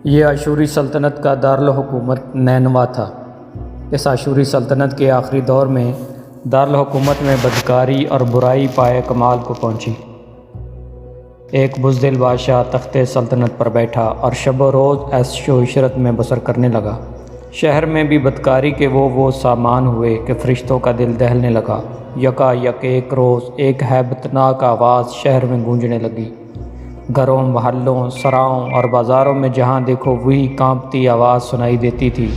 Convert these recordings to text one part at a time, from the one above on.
یہ عاشوری سلطنت کا دارالحکومت نینوا تھا۔ اس عاشوری سلطنت کے آخری دور میں دارالحکومت میں بدکاری اور برائی پائے کمال کو پہنچی۔ ایک بزدل بادشاہ تخت سلطنت پر بیٹھا اور شب و روز عیش و عشرت میں بسر کرنے لگا۔ شہر میں بھی بدکاری کے وہ سامان ہوئے کہ فرشتوں کا دل دہلنے لگا۔ یکا یک ایک روز ایک ہیبتناک آواز شہر میں گونجنے لگی۔ گھروں، محلوں، سراؤں اور بازاروں میں جہاں دیکھو وہی کانپتی آواز سنائی دیتی تھی،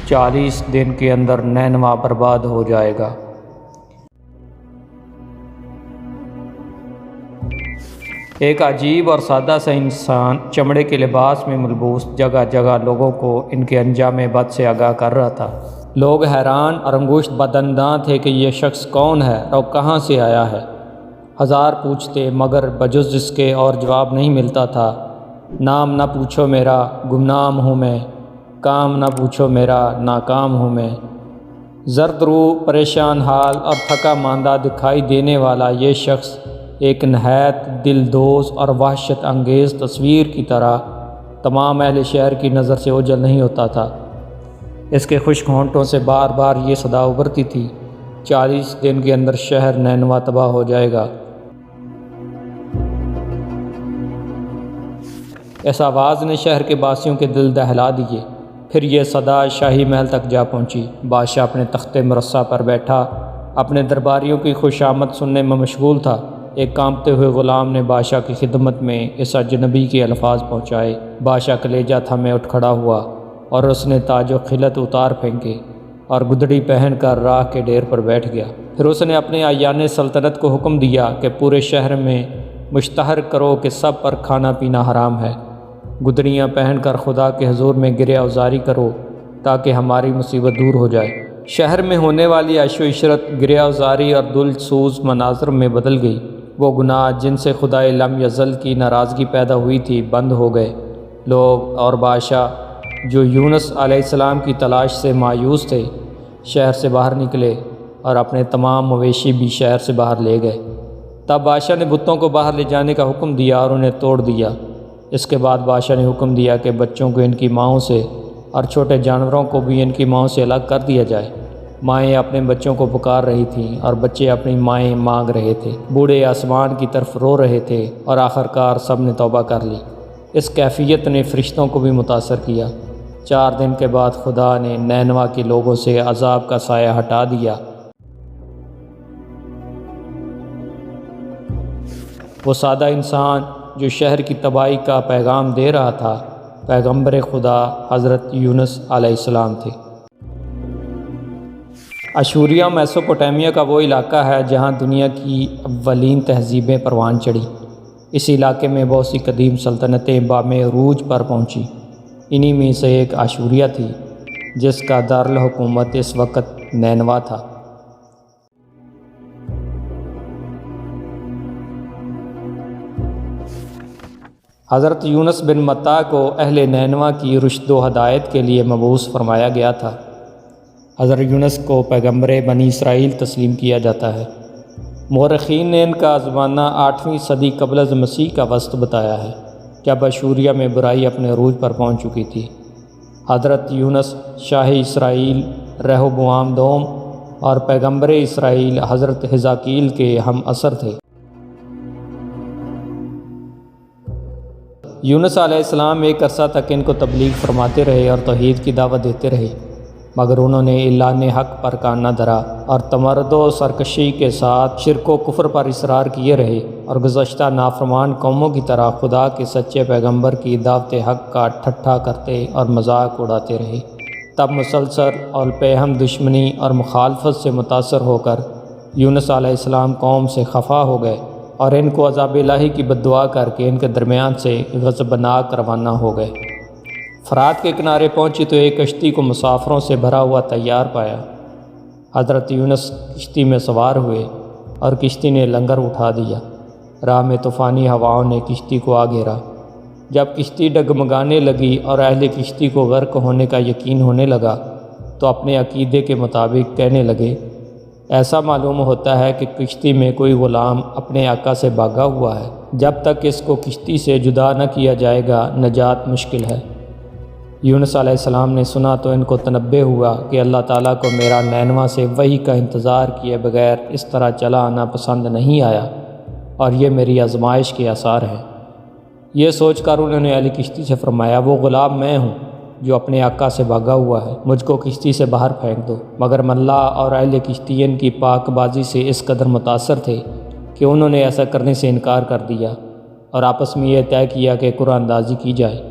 40 دن کے اندر نینوا برباد ہو جائے گا۔ ایک عجیب اور سادہ سا انسان چمڑے کے لباس میں ملبوس جگہ جگہ لوگوں کو ان کے انجام بد سے آگاہ کر رہا تھا۔ لوگ حیران اور انگشت بدنداں تھے کہ یہ شخص کون ہے اور کہاں سے آیا ہے۔ ہزار پوچھتے مگر بجز اس کے اور جواب نہیں ملتا تھا۔ نام نہ پوچھو میرا، گمنام ہوں میں، کام نہ پوچھو میرا، ناکام ہوں میں۔ زرد روح، پریشان حال اور تھکا ماندہ دکھائی دینے والا یہ شخص ایک نہایت دلدوز اور وحشت انگیز تصویر کی طرح تمام اہل شہر کی نظر سے اوجھل نہیں ہوتا تھا۔ اس کے خشک ہونٹوں سے بار بار یہ صدا ابھرتی تھی، 40 دن کے اندر شہر نینوا تباہ ہو جائے گا۔ اس آواز نے شہر کے باسیوں کے دل دہلا دیے۔ پھر یہ صدا شاہی محل تک جا پہنچی۔ بادشاہ اپنے تخت مرصع پر بیٹھا اپنے درباریوں کی خوش آمد سننے میں مشغول تھا۔ ایک کانپتے ہوئے غلام نے بادشاہ کی خدمت میں اس اجنبی کے الفاظ پہنچائے۔ بادشاہ کلیجہ تھمے اٹھ کھڑا ہوا اور اس نے تاج و خلعت اتار پھینکے اور گدڑی پہن کر راہ کے ڈیر پر بیٹھ گیا۔ پھر اس نے اپنے اعیان سلطنت کو حکم دیا کہ پورے شہر میں مشتہر کرو کہ سب پر کھانا پینا حرام ہے۔ گدڑیاں پہن کر خدا کے حضور میں گریہ ازاری کرو تاکہ ہماری مصیبت دور ہو جائے۔ شہر میں ہونے والی عیش و عشرت گریہ ازاری اور دل سوز مناظر میں بدل گئی۔ وہ گناہ جن سے خدائے لم یزل کی ناراضگی پیدا ہوئی تھی بند ہو گئے۔ لوگ اور بادشاہ جو یونس علیہ السلام کی تلاش سے مایوس تھے شہر سے باہر نکلے اور اپنے تمام مویشی بھی شہر سے باہر لے گئے۔ تب بادشاہ نے بتوں کو باہر لے جانے کا حکم دیا اور انہیں توڑ دیا۔ اس کے بعد بادشاہ نے حکم دیا کہ بچوں کو ان کی ماؤں سے اور چھوٹے جانوروں کو بھی ان کی ماؤں سے الگ کر دیا جائے۔ مائیں اپنے بچوں کو پکار رہی تھیں اور بچے اپنی مائیں مانگ رہے تھے۔ بوڑھے آسمان کی طرف رو رہے تھے اور آخرکار سب نے توبہ کر لی۔ اس کیفیت نے فرشتوں کو بھی متاثر کیا۔ 4 دن کے بعد خدا نے نینوا کے لوگوں سے عذاب کا سایہ ہٹا دیا۔ وہ سادہ انسان جو شہر کی تباہی کا پیغام دے رہا تھا پیغمبر خدا حضرت یونس علیہ السلام تھے۔ عاشوریا میسوپوٹیمیا کا وہ علاقہ ہے جہاں دنیا کی اولین تہذیبیں پروان چڑھیں۔ اس علاقے میں بہت سی قدیم سلطنتیں بام عروج پر پہنچی۔ انہی میں سے ایک عاشوریا تھی جس کا دارالحکومت اس وقت نینوا تھا۔ حضرت یونس بن متی کو اہل نینوا کی رشد و ہدایت کے لیے مبعوث فرمایا گیا تھا۔ حضرت یونس کو پیغمبر بنی اسرائیل تسلیم کیا جاتا ہے۔ مورخین نے ان کا زمانہ 8ویں صدی قبل از مسیح کا وسط بتایا ہے، جب عاشوریا میں برائی اپنے عروج پر پہنچ چکی تھی۔ حضرت یونس شاہ اسرائیل رہوبوام دوم اور پیغمبر اسرائیل حضرت حزقیل کے ہم عصر تھے۔ یونس علیہ السلام ایک عرصہ تک ان کو تبلیغ فرماتے رہے اور توحید کی دعوت دیتے رہے، مگر انہوں نے اعلان حق پر کان نہ دھرا اور تمرد و سرکشی کے ساتھ شرک و کفر پر اصرار کیے رہے اور گزشتہ نافرمان قوموں کی طرح خدا کے سچے پیغمبر کی دعوت حق کا ٹھٹھا کرتے اور مذاق اڑاتے رہے۔ تب مسلسل اور پیہم دشمنی اور مخالفت سے متاثر ہو کر یونس علیہ السلام قوم سے خفا ہو گئے اور ان کو عذاب الہی کی بد دعا کر کے ان کے درمیان سے غضبناک روانہ ہو گئے۔ فرات کے کنارے پہنچی تو ایک کشتی کو مسافروں سے بھرا ہوا تیار پایا۔ حضرت یونس کشتی میں سوار ہوئے اور کشتی نے لنگر اٹھا دیا۔ راہ میں طوفانی ہواؤں نے کشتی کو آ گھیرا۔ جب کشتی ڈگمگانے لگی اور اہل کشتی کو غرق ہونے کا یقین ہونے لگا تو اپنے عقیدے کے مطابق کہنے لگے، ایسا معلوم ہوتا ہے کہ کشتی میں کوئی غلام اپنے آقا سے بھاگا ہوا ہے۔ جب تک اس کو کشتی سے جدا نہ کیا جائے گا نجات مشکل ہے۔ یونس علیہ السلام نے سنا تو ان کو تنبہ ہوا کہ اللہ تعالیٰ کو میرا نینوا سے وحی کا انتظار کیے بغیر اس طرح چلا آنا پسند نہیں آیا اور یہ میری آزمائش کے آثار ہیں۔ یہ سوچ کر انہوں نے اہل کشتی سے فرمایا، وہ غلام میں ہوں جو اپنے آقا سے بھاگا ہوا ہے، مجھ کو کشتی سے باہر پھینک دو۔ مگر ملا اور اہل کشتی ان کی پاک بازی سے اس قدر متاثر تھے کہ انہوں نے ایسا کرنے سے انکار کر دیا اور آپس میں یہ طے کیا کہ قرآن اندازی کی جائے۔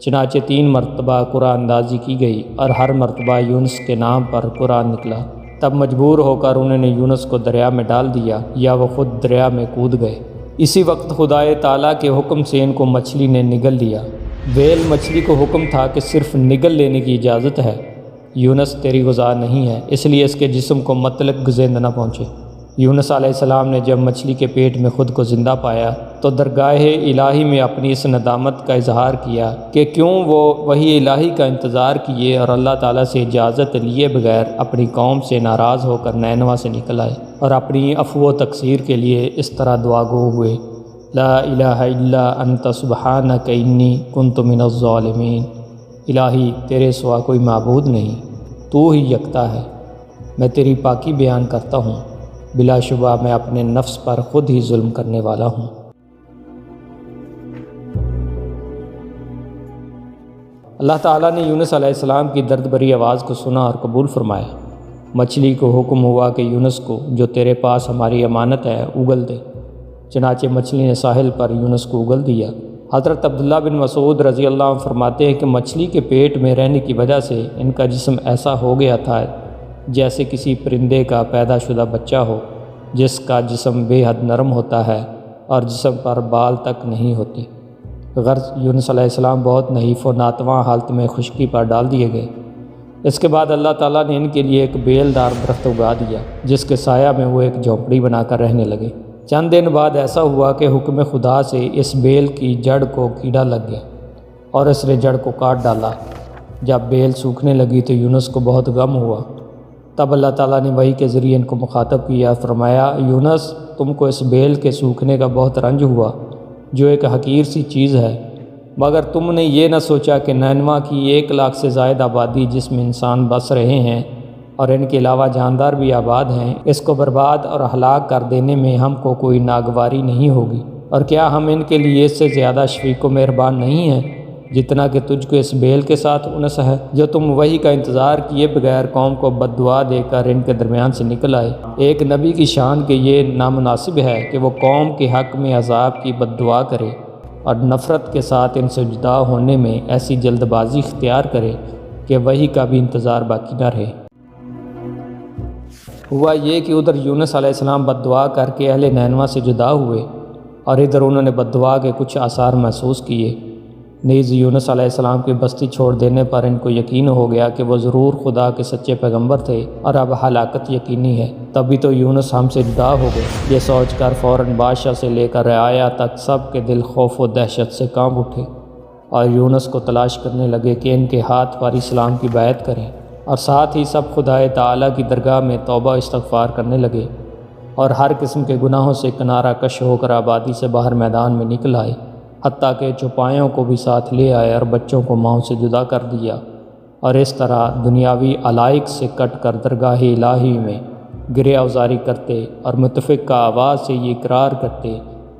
چنانچہ 3 مرتبہ قرآن اندازی کی گئی اور ہر مرتبہ یونس کے نام پر قرآن نکلا۔ تب مجبور ہو کر انہوں نے یونس کو دریا میں ڈال دیا یا وہ خود دریا میں کود گئے۔ اسی وقت خدائے تعالیٰ کے حکم سے ان کو مچھلی نے نگل لیا۔ ویل مچھلی کو حکم تھا کہ صرف نگل لینے کی اجازت ہے، یونس تیری غذا نہیں ہے، اس لیے اس کے جسم کو مطلق گزند نہ پہنچے۔ یونس علیہ السلام نے جب مچھلی کے پیٹ میں خود کو زندہ پایا تو درگاہ الہی میں اپنی اس ندامت کا اظہار کیا کہ کیوں وہ وحی الہی کا انتظار کیے اور اللہ تعالیٰ سے اجازت لیے بغیر اپنی قوم سے ناراض ہو کر نینوا سے نکل آئے اور اپنی عفو و تقصیر کے لیے اس طرح دعا گو ہوئے، لا الہ الا انت سبحانک انی کنت من الظالمین۔ الہی تیرے سوا کوئی معبود نہیں، تو ہی یکتا ہے، میں تیری پاکی بیان کرتا ہوں، بلا شبہ میں اپنے نفس پر خود ہی ظلم کرنے والا ہوں۔ اللہ تعالیٰ نے یونس علیہ السلام کی درد بھری آواز کو سنا اور قبول فرمایا۔ مچھلی کو حکم ہوا کہ یونس کو، جو تیرے پاس ہماری امانت ہے، اگل دے۔ چنانچہ مچھلی نے ساحل پر یونس کو اگل دیا۔ حضرت عبداللہ بن مسعود رضی اللہ عنہ فرماتے ہیں کہ مچھلی کے پیٹ میں رہنے کی وجہ سے ان کا جسم ایسا ہو گیا تھا جیسے کسی پرندے کا پیدا شدہ بچہ ہو، جس کا جسم بے حد نرم ہوتا ہے اور جسم پر بال تک نہیں ہوتے۔ غرض یونس علیہ السلام بہت نحیف و ناتواں حالت میں خشکی پر ڈال دیے گئے۔ اس کے بعد اللہ تعالیٰ نے ان کے لیے ایک بیل دار درخت اگا دیا جس کے سایہ میں وہ ایک جھونپڑی بنا کر رہنے لگے۔ چند دن بعد ایسا ہوا کہ حکم خدا سے اس بیل کی جڑ کو کیڑا لگ گیا اور اس نے جڑ کو کاٹ ڈالا۔ جب بیل سوکھنے لگی تو یونس کو بہت غم ہوا۔ تب اللہ تعالیٰ نے وحی کے ذریعے ان کو مخاطب کیا، فرمایا، یونس تم کو اس بیل کے سوکھنے کا بہت رنج ہوا جو ایک حقیر سی چیز ہے، مگر تم نے یہ نہ سوچا کہ نینوا کی 1 لاکھ سے زائد آبادی جس میں انسان بس رہے ہیں اور ان کے علاوہ جاندار بھی آباد ہیں، اس کو برباد اور ہلاک کر دینے میں ہم کو کوئی ناگواری نہیں ہوگی، اور کیا ہم ان کے لیے اس سے زیادہ شفیق و مہربان نہیں ہیں جتنا کہ تجھ کو اس بیل کے ساتھ انس ہے جو تم وحی کا انتظار کیے بغیر قوم کو بد دعا دے کر ان کے درمیان سے نکل آئے۔ ایک نبی کی شان کے یہ نامناسب ہے کہ وہ قوم کے حق میں عذاب کی بد دعا کرے اور نفرت کے ساتھ ان سے جدا ہونے میں ایسی جلد بازی اختیار کرے کہ وحی کا بھی انتظار باقی نہ رہے۔ ہوا یہ کہ ادھر یونس علیہ السلام بد دعا کر کے اہل نینوا سے جدا ہوئے اور ادھر انہوں نے بد دعا کے کچھ آثار محسوس کیے۔ نیز یونس علیہ السلام کی بستی چھوڑ دینے پر ان کو یقین ہو گیا کہ وہ ضرور خدا کے سچے پیغمبر تھے اور اب ہلاکت یقینی ہے۔ تبھی تو یونس ہم سے جدا ہو گئے۔ یہ سوچ کر فوراً بادشاہ سے لے کر رعایا تک سب کے دل خوف و دہشت سے کانپ اٹھے اور یونس کو تلاش کرنے لگے کہ ان کے ہاتھ پر اسلام کی بیعت کریں، اور ساتھ ہی سب خدائے تعالیٰ کی درگاہ میں توبہ استغفار کرنے لگے اور ہر قسم کے گناہوں سے کنارہ کش ہو کر آبادی سے باہر میدان میں نکل آئے، حتیٰ کہ چوپایوں کو بھی ساتھ لے آئے اور بچوں کو ماؤں سے جدا کر دیا، اور اس طرح دنیاوی علائق سے کٹ کر درگاہ الہی میں گریہ ازاری کرتے اور متفقہ آواز سے یہ اقرار کرتے،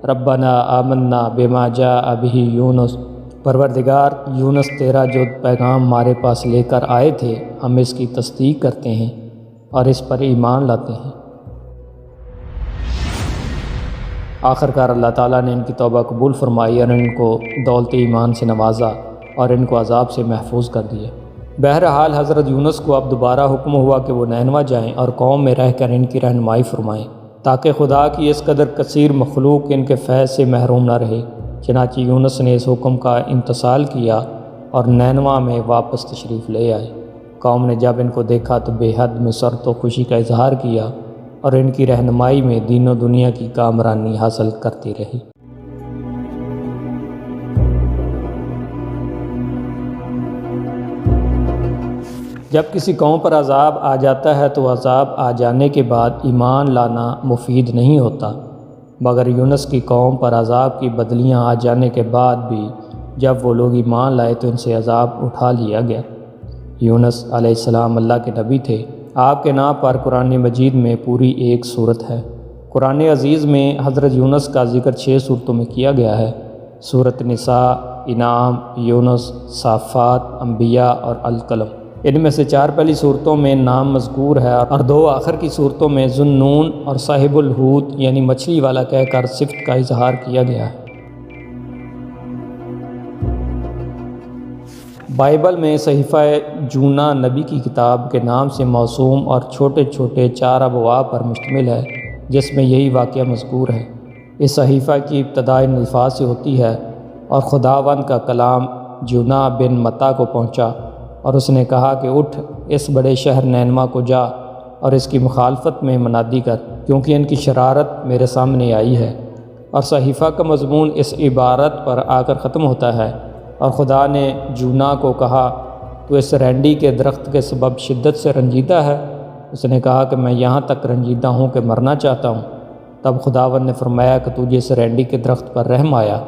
ربنا آمنا بما جاء بہ یونس، پروردگار یونس تیرا جو پیغام ہمارے پاس لے کر آئے تھے ہم اس کی تصدیق کرتے ہیں اور اس پر ایمان لاتے ہیں۔ آخر کار اللہ تعالیٰ نے ان کی توبہ قبول فرمائی اور ان کو دولت ایمان سے نوازا اور ان کو عذاب سے محفوظ کر دیا۔ بہرحال حضرت یونس کو اب دوبارہ حکم ہوا کہ وہ نینوا جائیں اور قوم میں رہ کر ان کی رہنمائی فرمائیں تاکہ خدا کی اس قدر کثیر مخلوق ان کے فیض سے محروم نہ رہے۔ چنانچہ یونس نے اس حکم کا امتثال کیا اور نینوا میں واپس تشریف لے آئے۔ قوم نے جب ان کو دیکھا تو بے حد مسرت و خوشی کا اظہار کیا اور ان کی رہنمائی میں دین و دنیا کی کامرانی حاصل کرتی رہی۔ جب کسی قوم پر عذاب آ جاتا ہے تو عذاب آ جانے کے بعد ایمان لانا مفید نہیں ہوتا، مگر یونس کی قوم پر عذاب کی بدلیاں آ جانے کے بعد بھی جب وہ لوگ ایمان لائے تو ان سے عذاب اٹھا لیا گیا۔ یونس علیہ السلام اللہ کے نبی تھے۔ آپ کے نام پر قرآن مجید میں پوری ایک سورت ہے۔ قرآن عزیز میں حضرت یونس کا ذکر 6 صورتوں میں کیا گیا ہے۔ سورۃ نساء، انعام، یونس، صافات، انبیاء اور القلم۔ ان میں سے 4 پہلی صورتوں میں نام مذکور ہے اور 2 آخر کی صورتوں میں ذُنُّون اور صاحب الحوت یعنی مچھلی والا کہہ کر صفت کا اظہار کیا گیا ہے۔ بائبل میں صحیفہ جونا نبی کی کتاب کے نام سے موسوم اور چھوٹے چھوٹے 4 ابواب پر مشتمل ہے، جس میں یہی واقعہ مذکور ہے۔ اس صحیفہ کی ابتدا ان الفاظ سے ہوتی ہے، اور خداوند کا کلام جونا بن متا کو پہنچا اور اس نے کہا کہ اٹھ اس بڑے شہر نینوا کو جا اور اس کی مخالفت میں منادی کر، کیونکہ ان کی شرارت میرے سامنے آئی ہے۔ اور صحیفہ کا مضمون اس عبارت پر آ کر ختم ہوتا ہے، اور خدا نے جونا کو کہا تو اس رینڈی کے درخت کے سبب شدت سے رنجیدہ ہے؟ اس نے کہا کہ میں یہاں تک رنجیدہ ہوں کہ مرنا چاہتا ہوں۔ تب خداوند نے فرمایا کہ تجھے اس رینڈی کے درخت پر رحم آیا،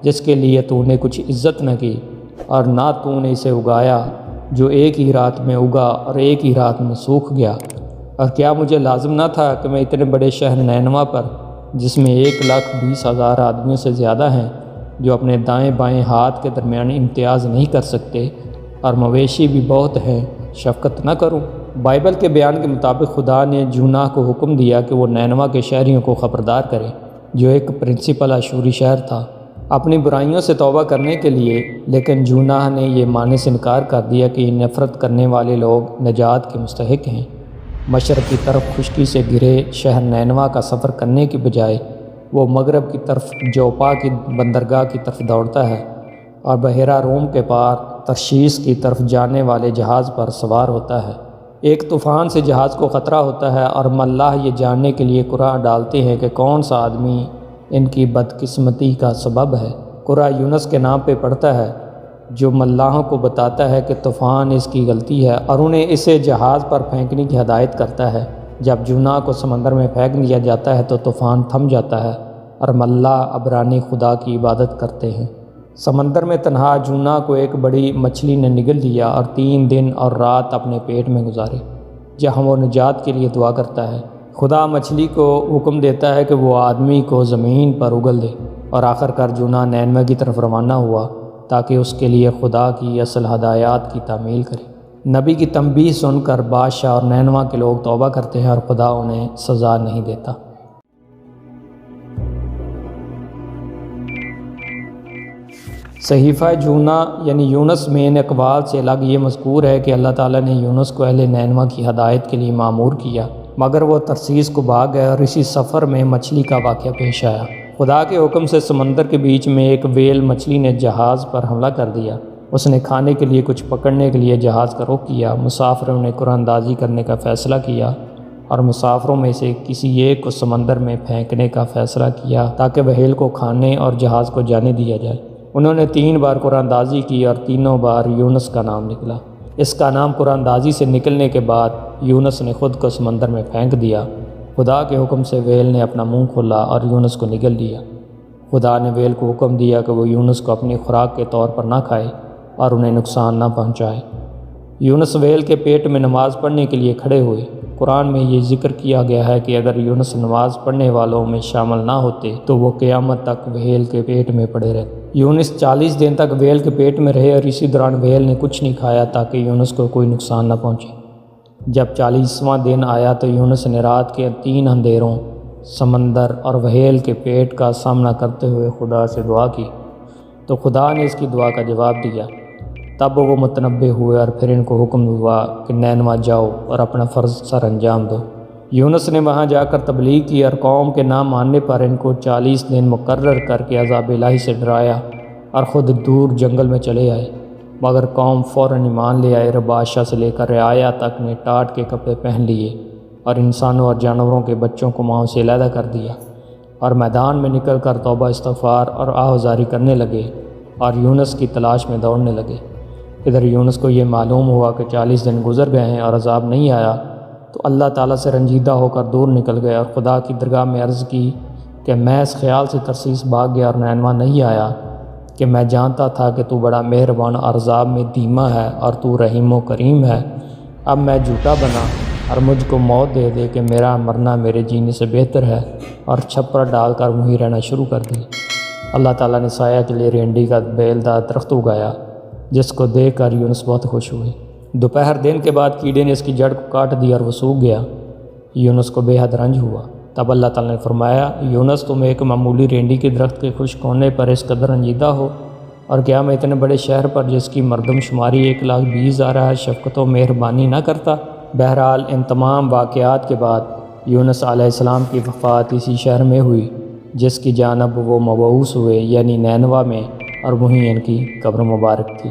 جس کے لیے تو نے کچھ عزت نہ کی، اور نہ تو نے اسے اگایا، جو ایک ہی رات میں اگا اور ایک ہی رات میں سوکھ گیا۔ اور کیا مجھے لازم نہ تھا کہ میں اتنے بڑے شہر نینوا پر، جس میں 1,20,000 آدمیوں سے زیادہ ہیں، جو اپنے دائیں بائیں ہاتھ کے درمیان امتیاز نہیں کر سکتے، اور مویشی بھی بہت ہیں، شفقت نہ کروں؟ بائبل کے بیان کے مطابق خدا نے جونا کو حکم دیا کہ وہ نینوا کے شہریوں کو خبردار کرے، جو ایک پرنسپل اشوری شہر تھا، اپنی برائیوں سے توبہ کرنے کے لیے۔ لیکن جونا نے یہ ماننے سے انکار کر دیا کہ یہ نفرت کرنے والے لوگ نجات کے مستحق ہیں۔ مشرق کی طرف خشکی سے گھرے شہر نینوا کا سفر کرنے کی بجائے وہ مغرب کی طرف جوپا کی بندرگاہ کی طرف دوڑتا ہے اور بحیرہ روم کے پار ترشیش کی طرف جانے والے جہاز پر سوار ہوتا ہے۔ ایک طوفان سے جہاز کو خطرہ ہوتا ہے، اور ملاح یہ جاننے کے لیے قرعہ ڈالتے ہیں کہ کون سا آدمی ان کی بدقسمتی کا سبب ہے۔ قرعہ یونس کے نام پہ پڑتا ہے، جو ملاحوں کو بتاتا ہے کہ طوفان اس کی غلطی ہے، اور انہیں اسے جہاز پر پھینکنے کی ہدایت کرتا ہے۔ جب جونا کو سمندر میں پھینک دیا جاتا ہے تو طوفان تھم جاتا ہے، اور ملاح عبرانی خدا کی عبادت کرتے ہیں۔ سمندر میں تنہا جونا کو ایک بڑی مچھلی نے نگل لیا اور 3 دن اور رات اپنے پیٹ میں گزارے، جہاں وہ نجات کے لیے دعا کرتا ہے۔ خدا مچھلی کو حکم دیتا ہے کہ وہ آدمی کو زمین پر اگل دے، اور آخر کار جونا نینوے کی طرف روانہ ہوا تاکہ اس کے لیے خدا کی اصل ہدایات کی تعمیل کرے۔ نبی کی تنبیہ سن کر بادشاہ اور نینوا کے لوگ توبہ کرتے ہیں، اور خدا انہیں سزا نہیں دیتا۔ صحیفہ جونا یعنی یونس میں ان اقوال سے الگ یہ مذکور ہے کہ اللہ تعالیٰ نے یونس کو اہل نینوا کی ہدایت کے لیے مامور کیا، مگر وہ ترسیس کو بھاگ گئے، اور اسی سفر میں مچھلی کا واقعہ پیش آیا۔ خدا کے حکم سے سمندر کے بیچ میں ایک ویل مچھلی نے جہاز پر حملہ کر دیا۔ اس نے کھانے کے لیے کچھ پکڑنے کے لیے جہاز کا رخ کیا۔ مسافروں نے قرآن اندازی کرنے کا فیصلہ کیا، اور مسافروں میں سے کسی ایک کو سمندر میں پھینکنے کا فیصلہ کیا تاکہ وہیل کو کھانے اور جہاز کو جانے دیا جائے۔ انہوں نے 3 بار قرآن اندازی کی، اور تینوں بار یونس کا نام نکلا۔ اس کا نام قرآن اندازی سے نکلنے کے بعد یونس نے خود کو سمندر میں پھینک دیا۔ خدا کے حکم سے ویل نے اپنا منہ کھولا اور یونس کو نگل لیا۔ خدا نے ویل کو حکم دیا کہ وہ یونس کو اپنی خوراک کے طور پر نہ کھائے اور انہیں نقصان نہ پہنچائے۔ یونس ویل کے پیٹ میں نماز پڑھنے کے لیے کھڑے ہوئے۔ قرآن میں یہ ذکر کیا گیا ہے کہ اگر یونس نماز پڑھنے والوں میں شامل نہ ہوتے تو وہ قیامت تک ویل کے پیٹ میں پڑے رہتے۔ یونس 40 دن تک ویل کے پیٹ میں رہے، اور اسی دوران ویل نے کچھ نہیں کھایا تاکہ یونس کو کوئی نقصان نہ پہنچے۔ جب 40واں دن آیا تو یونس نے رات کے 3 اندھیروں، سمندر اور وہیل کے پیٹ کا سامنا کرتے ہوئے خدا سے دعا کی، تو خدا نے اس کی دعا کا جواب دیا۔ تب وہ متنبہ ہوئے، اور پھر ان کو حکم ہوا کہ نینوا جاؤ اور اپنا فرض سر انجام دو۔ یونس نے وہاں جا کر تبلیغ کی، اور قوم کے نہ ماننے پر ان کو 40 دن مقرر کر کے عذاب الہی سے ڈرایا، اور خود دور جنگل میں چلے آئے۔ مگر قوم فوراً ایمان لے آئے۔ بادشاہ سے لے کر رعایا تک نے ٹاٹ کے کپڑے پہن لیے، اور انسانوں اور جانوروں کے بچوں کو ماؤں سے علیحدہ کر دیا، اور میدان میں نکل کر توبہ استغفار اور آہوازاری کرنے لگے، اور یونس کی تلاش میں دوڑنے لگے۔ ادھر یونس کو یہ معلوم ہوا کہ 40 دن گزر گئے ہیں اور عذاب نہیں آیا، تو اللہ تعالیٰ سے رنجیدہ ہو کر دور نکل گئے، اور خدا کی درگاہ میں عرض کی کہ میں اس خیال سے ترسیس بھاگ گیا اور نینوا نہیں آیا کہ میں جانتا تھا کہ تو بڑا مہربان اور عذاب میں دھیما ہے اور تو رحیم و کریم ہے۔ اب میں جھوٹا بنا اور مجھ کو موت دے دے کہ میرا مرنا میرے جینے سے بہتر ہے، اور چھپر ڈال کر وہیں رہنا شروع کر دی۔ اللہ تعالیٰ نے سایہ کے لیے رینڈی کا بیلدار درخت اگایا، جس کو دیکھ کر یونس بہت خوش ہوئے۔ دوپہر دن کے بعد کیڑے نے اس کی جڑ کو کاٹ دیا اور وہ سوکھ گیا۔ یونس کو بے حد رنج ہوا۔ تب اللہ تعالیٰ نے فرمایا، یونس تم ایک معمولی رینڈی کے درخت کے خشک ہونے پر اس قدر رنجیدہ ہو، اور کیا میں اتنے بڑے شہر پر جس کی مردم شماری 1,20,000 ہے شفقت و مہربانی نہ کرتا؟ بہرحال ان تمام واقعات کے بعد یونس علیہ السلام کی وفات اسی شہر میں ہوئی جس کی جانب وہ مبعوث ہوئے، یعنی نینوا میں، اور وہیں ان کی قبر مبارک تھی۔